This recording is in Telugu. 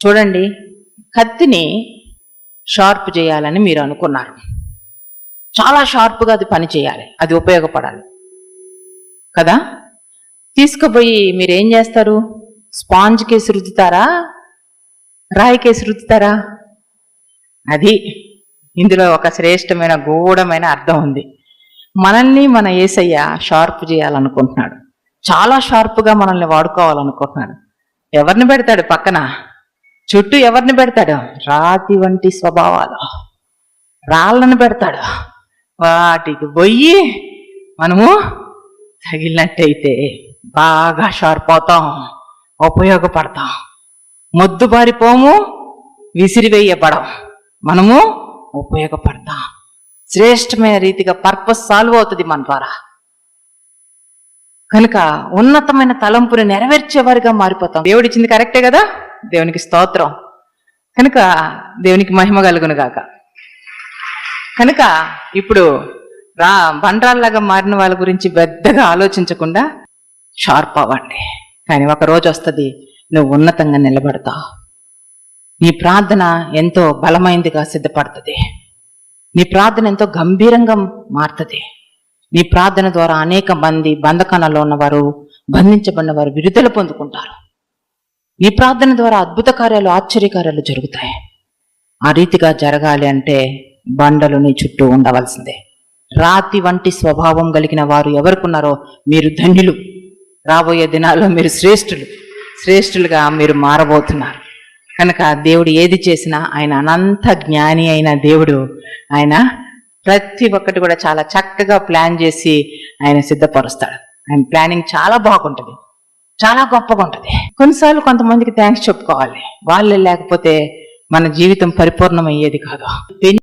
చూడండి, కత్తిని షార్ప్ చేయాలని మీరు అనుకున్నారు. చాలా షార్ప్గా అది పని చేయాలి, అది ఉపయోగపడాలి కదా. తీసుకుపోయి మీరు ఏం చేస్తారు? స్పాంజ్ కేసి రుద్దుతారా, రాయి కేసి రుద్దుతారా? అది ఇందులో ఒక శ్రేష్టమైన గూఢమైన అర్థం ఉంది. మనల్ని మన యేసయ్య షార్ప్ చేయాలనుకుంటున్నాడు, చాలా షార్ప్గా మనల్ని వాడుకోవాలనుకుంటున్నాడు. ఎవరిని పెడతాడు పక్కన? చుట్టూ ఎవరిని పెడతాడు? రాతి వంటి స్వభావాలు, రాళ్ళను పెడతాడు. వాటికి పోయి మనము తగిలినట్టయితే బాగా షార్ప్ అవుతాం, ఉపయోగపడతాం. మొద్దుబారిపోము, విసిరివేయబడం, మనము ఉపయోగపడతాం. శ్రేష్టమైన రీతిగా పర్పస్ సాల్వ్ అవుతుంది మన ద్వారా. కనుక ఉన్నతమైన తలంపుని నెరవేర్చేవారిగా మారిపోతాం. దేవుడిచ్చింది కరెక్టే కదా, దేవునికి స్తోత్రం. కనుక దేవునికి మహిమ కలుగును గాక. కనుక ఇప్పుడు బండ్రాల్లాగా మారిన వాళ్ళ గురించి పెద్దగా ఆలోచించకుండా షార్ప్ అవ్వండి. కానీ ఒక రోజు వస్తుంది, నువ్వు ఉన్నతంగా నిలబడతావు. నీ ప్రార్థన ఎంతో బలమైనదిగా సిద్ధపడుతుంది. నీ ప్రార్థన ఎంతో గంభీరంగా మారుతుంది. నీ ప్రార్థన ద్వారా అనేక మంది బంధకాలలో ఉన్నవారు, బంధించబడిన వారు విడుదల పొందుకుంటారు. నీ ప్రార్థన ద్వారా అద్భుత కార్యాలు, ఆశ్చర్యకార్యాలు జరుగుతాయి. ఆ రీతిగా జరగాలి అంటే బండలు నీ చుట్టూ ఉండవలసిందే. రాతి వంటి స్వభావం కలిగిన వారు ఎవరుకున్నారో మీరు ధన్యులు. రాబోయే దినాల్లో మీరు శ్రేష్ఠులుగా మీరు మారబోతున్నారు. కనుక దేవుడు ఏది చేసినా ఆయన అనంత జ్ఞాని అయిన దేవుడు. ఆయన ప్రతి ఒక్కటి కూడా చాలా చక్కగా ప్లాన్ చేసి ఆయన సిద్ధపరుస్తాడు. ఆయన ప్లానింగ్ చాలా బాగుంటుంది, చాలా గొప్పగా ఉంటుంది. కొన్నిసార్లు కొంతమందికి థ్యాంక్స్ చెప్పుకోవాలి. వాళ్ళే లేకపోతే మన జీవితం పరిపూర్ణమయ్యేది కాదు.